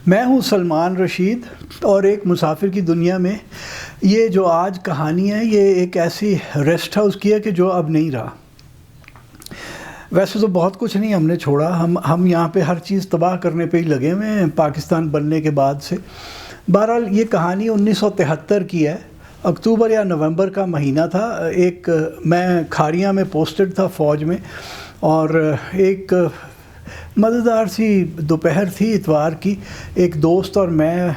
میں ہوں سلمان رشید، اور ایک مسافر کی دنیا میں یہ جو آج کہانی ہے یہ ایک ایسی ریسٹ ہاؤس کی ہے کہ جو اب نہیں رہا۔ ویسے تو بہت کچھ نہیں ہم نے چھوڑا، ہم یہاں پہ ہر چیز تباہ کرنے پہ ہی لگے ہوئے ہیں پاکستان بننے کے بعد سے۔ بہرحال یہ کہانی 1973 کی ہے، اکتوبر یا نومبر کا مہینہ تھا۔ میں کھاریاں میں پوسٹڈ تھا فوج میں، اور ایک مزیدار سی دوپہر تھی اتوار کی۔ ایک دوست اور میں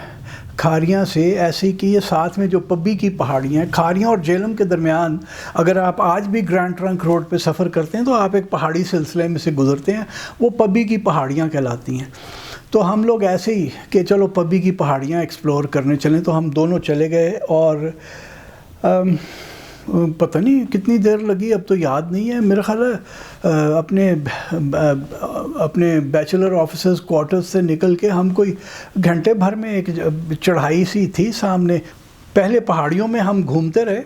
کھاریاں سے ایسے ہی کہ یہ ساتھ میں جو پبی کی پہاڑیاں ہیں، کھاریاں اور جہلم کے درمیان اگر آپ آج بھی گرینڈ ٹرنک روڈ پہ سفر کرتے ہیں تو آپ ایک پہاڑی سلسلے میں سے گزرتے ہیں، وہ پبی کی پہاڑیاں کہلاتی ہیں۔ تو ہم لوگ ایسے ہی کہ چلو پبی کی پہاڑیاں ایکسپلور کرنے چلیں، تو ہم دونوں چلے گئے، اور پتہ نہیں کتنی دیر لگی، اب تو یاد نہیں ہے، میرا خیال ہے اپنے بیچلر آفیسرز کوارٹرز سے نکل کے ہم کوئی گھنٹے بھر میں ایک چڑھائی سی تھی سامنے، پہلے پہاڑیوں میں ہم گھومتے رہے،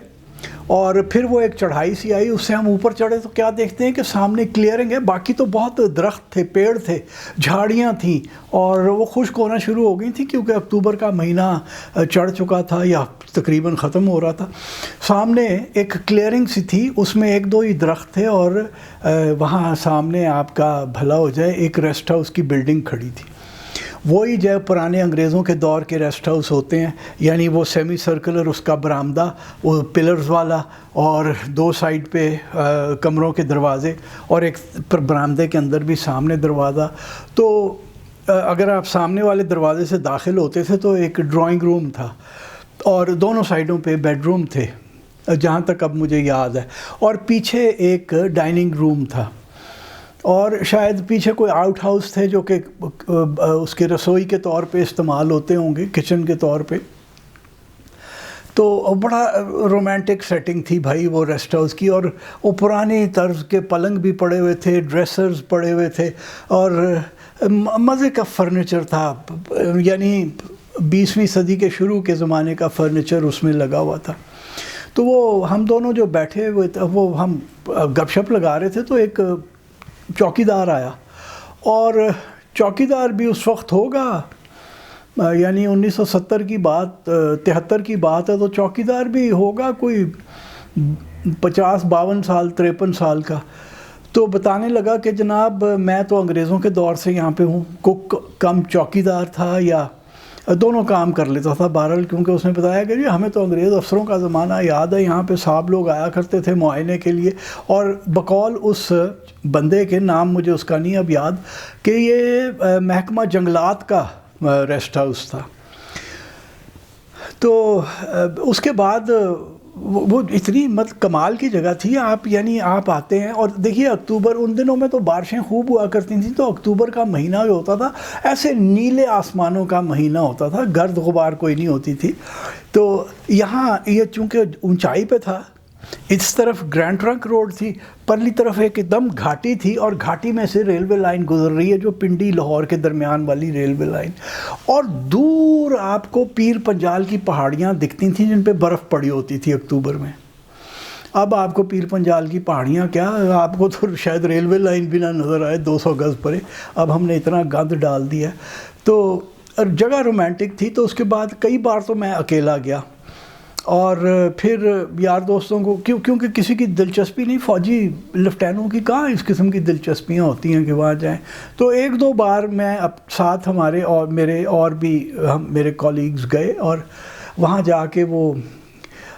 اور پھر وہ ایک چڑھائی سی آئی، اس سے ہم اوپر چڑھے تو کیا دیکھتے ہیں کہ سامنے کلیئرنگ ہے، باقی تو بہت درخت تھے، پیڑ تھے، جھاڑیاں تھیں، اور وہ خشک ہونا شروع ہو گئی تھی کیونکہ اکتوبر کا مہینہ چڑھ چکا تھا یا تقریباً ختم ہو رہا تھا۔ سامنے ایک کلیئرنگ سی تھی، اس میں ایک دو ہی درخت تھے، اور وہاں سامنے آپ کا بھلا ہو جائے ایک ریسٹ ہاؤس کی بلڈنگ کھڑی تھی، وہی جو پرانے انگریزوں کے دور کے ریسٹ ہاؤس ہوتے ہیں، یعنی وہ سیمی سرکلر اس کا برآمدہ، وہ پلرز والا، اور دو سائیڈ پہ کمروں کے دروازے، اور ایک برآمدے کے اندر بھی سامنے دروازہ۔ تو اگر آپ سامنے والے دروازے سے داخل ہوتے تھے تو ایک ڈرائنگ روم تھا، اور دونوں سائیڈوں پہ بیڈ روم تھے جہاں تک اب مجھے یاد ہے، اور پیچھے ایک ڈائننگ روم تھا، اور شاید پیچھے کوئی آؤٹ ہاؤس تھے جو کہ اس کے رسوئی کے طور پہ استعمال ہوتے ہوں گے، کچن کے طور پہ۔ تو بڑا رومانٹک سیٹنگ تھی بھائی وہ ریسٹ ہاؤس کی، اور وہ پرانی طرز کے پلنگ بھی پڑے ہوئے تھے، ڈریسرز پڑے ہوئے تھے، اور مزے کا فرنیچر تھا، یعنی 20ویں صدی کے شروع کے زمانے کا فرنیچر اس میں لگا ہوا تھا۔ تو وہ ہم دونوں جو بیٹھے ہوئے تھے، وہ ہم گپ شپ لگا رہے تھے، تو ایک چوکی دار آیا، اور چوکی دار بھی اس وقت ہوگا، یعنی 1970 کی بات، 73 کی بات ہے، تو چوکی دار بھی ہوگا کوئی 50-52 سال 53 سال کا۔ تو بتانے لگا کہ جناب میں تو انگریزوں کے دور سے یہاں پہ ہوں، کک کم چوکی دار تھا، یا دونوں کام کر لیتا تھا بہرحال، کیونکہ اس نے بتایا کہ جی ہمیں تو انگریز افسروں کا زمانہ یاد ہے، یہاں پہ صاحب لوگ آیا کرتے تھے معائنے کے لیے، اور بقول اس بندے کے، نام مجھے اس کا نہیں اب یاد، کہ یہ محکمہ جنگلات کا ریسٹ ہاؤس تھا۔ تو اس کے بعد وہ اتنی کمال کی جگہ تھی، آپ آتے ہیں، اور دیکھیے اکتوبر، ان دنوں میں تو بارشیں خوب ہوا کرتی تھیں، تو اکتوبر کا مہینہ جو ہوتا تھا ایسے نیلے آسمانوں کا مہینہ ہوتا تھا، گرد غبار کوئی نہیں ہوتی تھی۔ تو یہاں یہ چونکہ اونچائی پہ تھا، اس طرف گرینڈ ٹرنک روڈ تھی، پرلی طرف ایک دم گھاٹی تھی، اور گھاٹی میں سے ریلوے لائن گزر رہی ہے جو پنڈی لاہور کے درمیان والی ریلوے لائن، اور دور آپ کو پیر پنجال کی پہاڑیاں دکھتی تھیں جن پہ برف پڑی ہوتی تھی اکتوبر میں۔ اب آپ کو پیر پنجال کی پہاڑیاں کیا، آپ کو تو شاید ریلوے لائن بھی نہ نظر آئے 200 گز پرے، اب ہم نے اتنا گند ڈال دیا۔ تو جگہ رومانٹک تھی۔ تو اس کے بعد کئی بار تو میں اکیلا گیا، اور پھر یار دوستوں کو کیونکہ کسی کی دلچسپی نہیں، فوجی لیفٹینوں کی کہاں اس قسم کی دلچسپیاں ہوتی ہیں کہ وہاں جائیں، تو ایک دو بار میں ساتھ ہمارے اور میرے کولیگز گئے، اور وہاں جا کے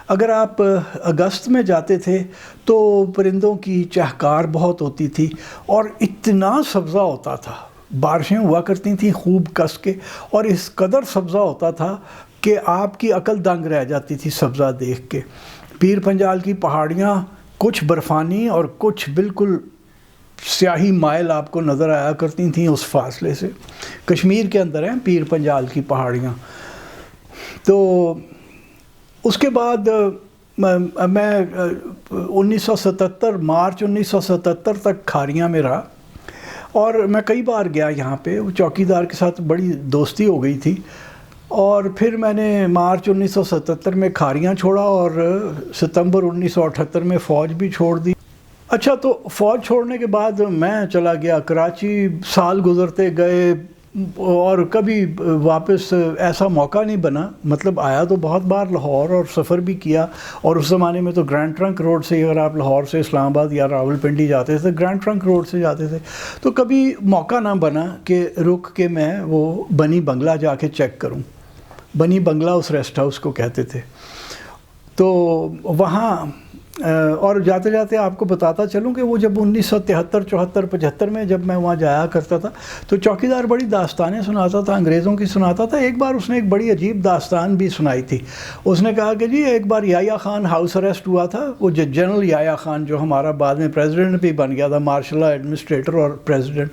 اگر آپ اگست میں جاتے تھے تو پرندوں کی چہکار بہت ہوتی تھی، اور اتنا سبزہ ہوتا تھا، بارشیں ہوا کرتی تھیں خوب کس کے، اور اس قدر سبزہ ہوتا تھا کہ آپ کی عقل دنگ رہ جاتی تھی سبزہ دیکھ کے۔ پیر پنجال کی پہاڑیاں کچھ برفانی اور کچھ بالکل سیاہی مائل آپ کو نظر آیا کرتی تھیں اس فاصلے سے۔ کشمیر کے اندر ہیں پیر پنجال کی پہاڑیاں۔ تو اس کے بعد میں 1977 مارچ 1977 تک کھاریاں میں رہا، اور میں کئی بار گیا یہاں پہ، چوکی دار کے ساتھ بڑی دوستی ہو گئی تھی، اور پھر میں نے مارچ 1977 میں کھاریاں چھوڑا، اور ستمبر 1978 میں فوج بھی چھوڑ دی۔ اچھا، تو فوج چھوڑنے کے بعد میں چلا گیا کراچی، سال گزرتے گئے، اور کبھی واپس ایسا موقع نہیں بنا، مطلب آیا تو بہت بار لاہور اور سفر بھی کیا، اور اس زمانے میں تو گرینڈ ٹرنک روڈ سے اگر آپ لاہور سے اسلام آباد یا راولپنڈی جاتے تھے گرینڈ ٹرنک روڈ سے جاتے تھے، تو کبھی موقع نہ بنا کہ رک کے میں وہ بنی بنگلہ جا کے چیک کروں. بنی بنگلہ اس ریسٹ ہاؤس کو کہتے تھے. تو وہاں اور جاتے جاتے آپ کو بتاتا چلوں کہ وہ جب 1973 74 75 میں جب میں وہاں جایا کرتا تھا تو چوکیدار بڑی داستانیں سناتا تھا، انگریزوں کی سناتا تھا. ایک بار اس نے ایک بڑی عجیب داستان بھی سنائی تھی. اس نے کہا کہ جی ایک بار یحییٰ خان ہاؤس اریسٹ ہوا تھا، وہ جنرل یحییٰ خان جو ہمارا بعد میں پریزیڈنٹ بھی بن گیا تھا، مارشل لا ایڈمنسٹریٹر اور پریزیڈنٹ،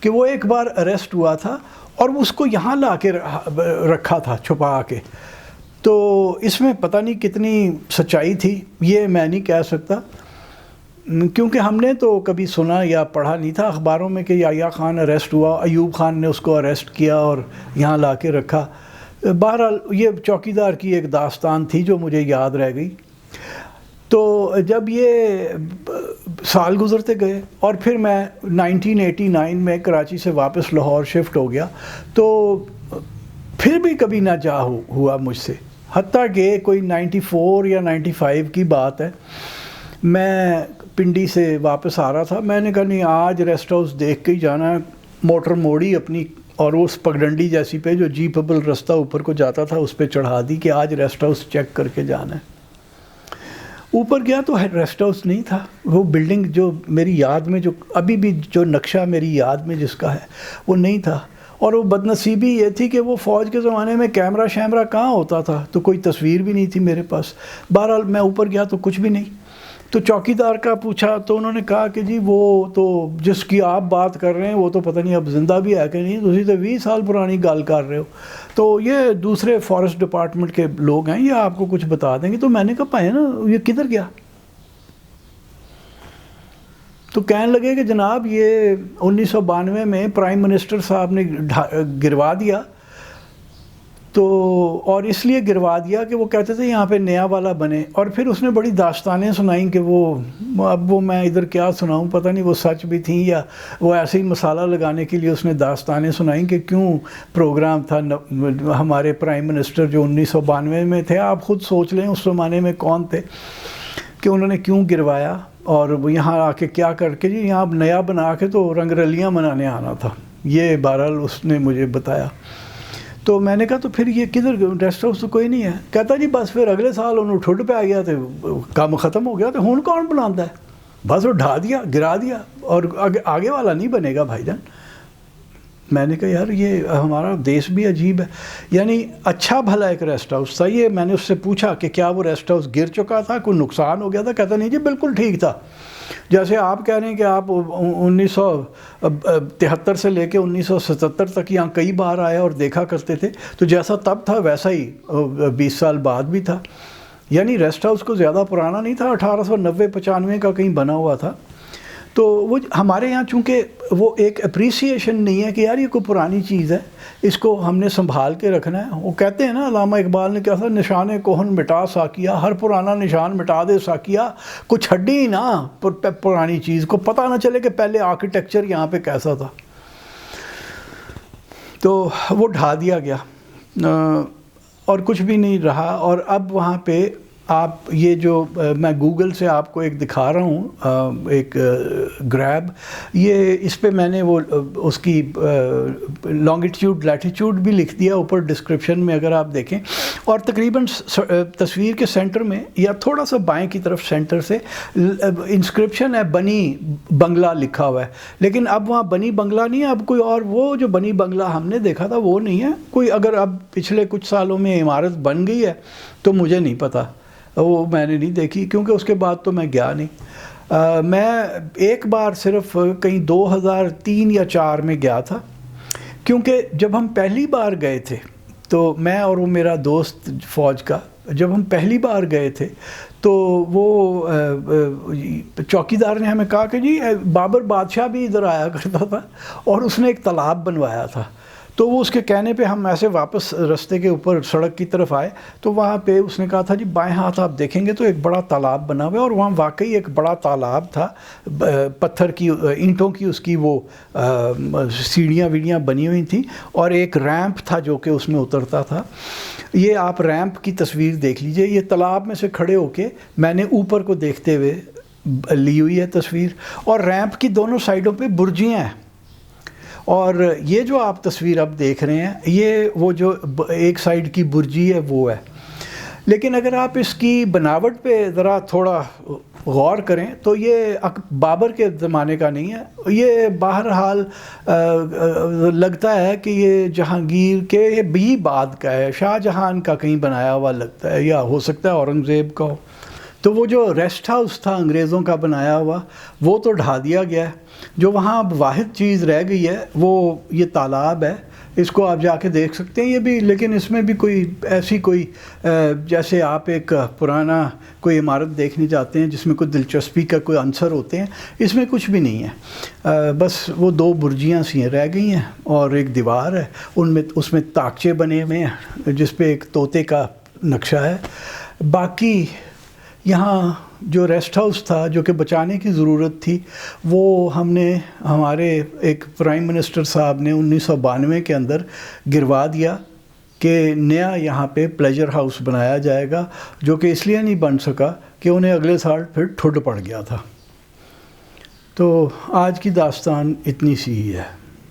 کہ وہ ایک بار اریسٹ ہوا تھا اور اس کو یہاں لا کے رکھا تھا چھپا کے. تو اس میں پتہ نہیں کتنی سچائی تھی یہ میں نہیں کہہ سکتا، کیونکہ ہم نے تو کبھی سنا یا پڑھا نہیں تھا اخباروں میں کہ یحییٰ خان اریسٹ ہوا، ایوب خان نے اس کو اریسٹ کیا اور یہاں لا کے رکھا. بہرحال یہ چوکیدار کی ایک داستان تھی جو مجھے یاد رہ گئی. تو جب یہ سال گزرتے گئے اور پھر میں 1989 میں کراچی سے واپس لاہور شفٹ ہو گیا، تو پھر بھی کبھی نہ جا ہوا مجھ سے، حتیٰ کہ کوئی 94 یا 95 کی بات ہے. میں پنڈی سے واپس آ رہا تھا، میں نے کہا نہیں آج ریسٹ ہاؤس دیکھ کے ہی جانا ہے. موٹر موڑی اپنی اور اس پگڈنڈی جیسی پہ جو جیپبل رستہ اوپر کو جاتا تھا اس پہ چڑھا دی کہ آج ریسٹ ہاؤس چیک کر کے جانا ہے. اوپر گیا تو ریسٹ ہاؤس نہیں تھا. وہ بلڈنگ جو میری یاد میں جو ابھی بھی جو نقشہ میری یاد میں جس کا ہے وہ نہیں تھا. اور وہ بدنصیبی یہ تھی کہ وہ فوج کے زمانے میں کیمرہ شیمرہ کہاں ہوتا تھا، تو کوئی تصویر بھی نہیں تھی میرے پاس. بہرحال میں اوپر گیا تو کچھ بھی نہیں. تو چوکیدار کا پوچھا تو انہوں نے کہا کہ جی وہ تو جس کی آپ بات کر رہے ہیں وہ تو پتہ نہیں اب زندہ بھی ہے کہ نہیں، تسی تو 20 سال پرانی گال کر رہے ہو، تو یہ دوسرے فارسٹ ڈپارٹمنٹ کے لوگ ہیں، یہ آپ کو کچھ بتا دیں گے. تو میں نے کہا پائے نا یہ کدھر گیا؟ تو کہنے لگے کہ جناب یہ 1992 میں پرائم منسٹر صاحب نے گروا دیا، تو اور اس لیے گروا دیا کہ وہ کہتے تھے یہاں پہ نیا والا بنے. اور پھر اس نے بڑی داستانیں سنائیں کہ اب وہ میں ادھر کیا سناؤں، پتہ نہیں وہ سچ بھی تھیں یا وہ ایسے ہی مسالہ لگانے کے لیے اس نے داستانیں سنائیں کہ کیوں پروگرام تھا ہمارے پرائم منسٹر جو 1992 میں تھے. آپ خود سوچ لیں اس زمانے میں کون تھے، کہ انہوں نے کیوں گروایا اور وہ یہاں آ کے کیا کر کے جی یہاں نیا بنا کے تو رنگ رلیاں منانے آنا تھا. یہ بہرحال اس نے مجھے بتایا. تو میں نے کہا تو پھر یہ کدھر ریسٹ ہاؤس تو کوئی نہیں ہے؟ کہتا جی بس پھر اگلے سال انہوں ٹھڈ پہ آ گیا تو کام ختم ہو گیا، تو ہون کون بناتا ہے، بس وہ ڈھا دیا گرا دیا اور آگے والا نہیں بنے گا بھائی جان. میں نے کہا یار یہ ہمارا دیش بھی عجیب ہے. یعنی اچھا بھلا ایک ریسٹ ہاؤس تھا یہ. میں نے اس سے پوچھا کہ کیا وہ ریسٹ ہاؤس گر چکا تھا، کوئی نقصان ہو گیا تھا؟ کہتا نہیں جی بالکل ٹھیک تھا. جیسے آپ کہہ رہے ہیں کہ آپ 1973 سے لے کے 1977 تک یہاں کئی بار آئے اور دیکھا کرتے تھے، تو جیسا تب تھا ویسا ہی 20 سال بعد بھی تھا. یعنی ریسٹ ہاؤس کو زیادہ پرانا نہیں تھا، 1890-95 کا کہیں بنا ہوا تھا. تو وہ ہمارے یہاں چونکہ وہ ایک اپریسیشن نہیں ہے کہ یار یہ کوئی پرانی چیز ہے، اس کو ہم نے سنبھال کے رکھنا ہے. وہ کہتے ہیں نا علامہ اقبال نے کیا تھا، نشان کوہن مٹا ساکیا، ہر پرانا نشان مٹا دے ساکیا. کچھ ہڈی نہ پرانی چیز کو پتہ نہ چلے کہ پہلے آرکیٹیکچر یہاں پہ کیسا تھا. تو وہ ڈھا دیا گیا اور کچھ بھی نہیں رہا. اور اب وہاں پہ آپ یہ جو میں گوگل سے آپ کو ایک دکھا رہا ہوں ایک گریب، یہ اس پہ میں نے وہ اس کی لانگیٹیوڈ لیٹیٹیوڈ بھی لکھ دیا اوپر ڈسکرپشن میں اگر آپ دیکھیں. اور تقریباً تصویر کے سینٹر میں یا تھوڑا سا بائیں کی طرف سینٹر سے انسکرپشن ہے بنی بنگلہ لکھا ہوا ہے. لیکن اب وہاں بنی بنگلہ نہیں ہے، اب کوئی اور وہ جو بنی بنگلہ ہم نے دیکھا تھا وہ نہیں ہے. کوئی اگر اب پچھلے کچھ سالوں میں عمارت بن گئی ہے تو مجھے نہیں پتہ، وہ میں نے نہیں دیکھی کیونکہ اس کے بعد تو میں گیا نہیں. میں ایک بار صرف کہیں 2003 یا 2004 میں گیا تھا، کیونکہ جب ہم پہلی بار گئے تھے تو میں اور وہ میرا دوست فوج کا جب ہم پہلی بار گئے تھے تو وہ چوکیدار نے ہمیں کہا کہ جی بابر بادشاہ بھی ادھر آیا کرتا تھا اور اس نے ایک تالاب بنوایا تھا. تو وہ اس کے کہنے پہ ہم ایسے واپس رستے کے اوپر سڑک کی طرف آئے تو وہاں پہ اس نے کہا تھا جی بائیں ہاتھ آپ دیکھیں گے تو ایک بڑا تالاب بنا ہوا ہے، اور وہاں واقعی ایک بڑا تالاب تھا، پتھر کی اینٹوں کی اس کی وہ سیڑھیاں ویڑیاں بنی ہوئی تھیں، اور ایک ریمپ تھا جو کہ اس میں اترتا تھا۔ یہ آپ ریمپ کی تصویر دیکھ لیجئے، یہ تالاب میں سے کھڑے ہو کے میں نے اوپر کو دیکھتے ہوئے لی ہوئی ہے تصویر، اور ریمپ کی دونوں سائڈوں پہ برجیاں ہیں، اور یہ جو آپ تصویر اب دیکھ رہے ہیں یہ وہ جو ایک سائیڈ کی برجی ہے وہ ہے۔ لیکن اگر آپ اس کی بناوٹ پہ ذرا تھوڑا غور کریں تو یہ بابر کے زمانے کا نہیں ہے، یہ بہرحال لگتا ہے کہ یہ جہانگیر کے بھی بعد کا ہے، شاہ جہان کا کہیں بنایا ہوا لگتا ہے، یا ہو سکتا ہے اورنگزیب کا ہو۔ تو وہ جو ریسٹ ہاؤس تھا انگریزوں کا بنایا ہوا وہ تو ڈھا دیا گیا ہے، جو وہاں اب واحد چیز رہ گئی ہے وہ یہ تالاب ہے، اس کو آپ جا کے دیکھ سکتے ہیں یہ بھی، لیکن اس میں بھی کوئی ایسی کوئی جیسے آپ ایک پرانا کوئی عمارت دیکھنے جاتے ہیں جس میں کوئی دلچسپی کا کوئی عنصر ہوتے ہیں، اس میں کچھ بھی نہیں ہے، بس وہ دو برجیاں سی رہ گئی ہیں اور ایک دیوار ہے، اس میں تاکچے بنے ہوئے ہیں جس پہ ایک طوطے کا نقشہ ہے۔ باقی یہاں جو ریسٹ ہاؤس تھا جو کہ بچانے کی ضرورت تھی وہ ہم نے ہمارے ایک پرائم منسٹر صاحب نے 1992 کے اندر گروا دیا کہ نیا یہاں پہ پلیجر ہاؤس بنایا جائے گا، جو کہ اس لیے نہیں بن سکا کہ انہیں اگلے سال پھر ٹھڈ پڑ گیا تھا۔ تو آج کی داستان اتنی سی ہی ہے۔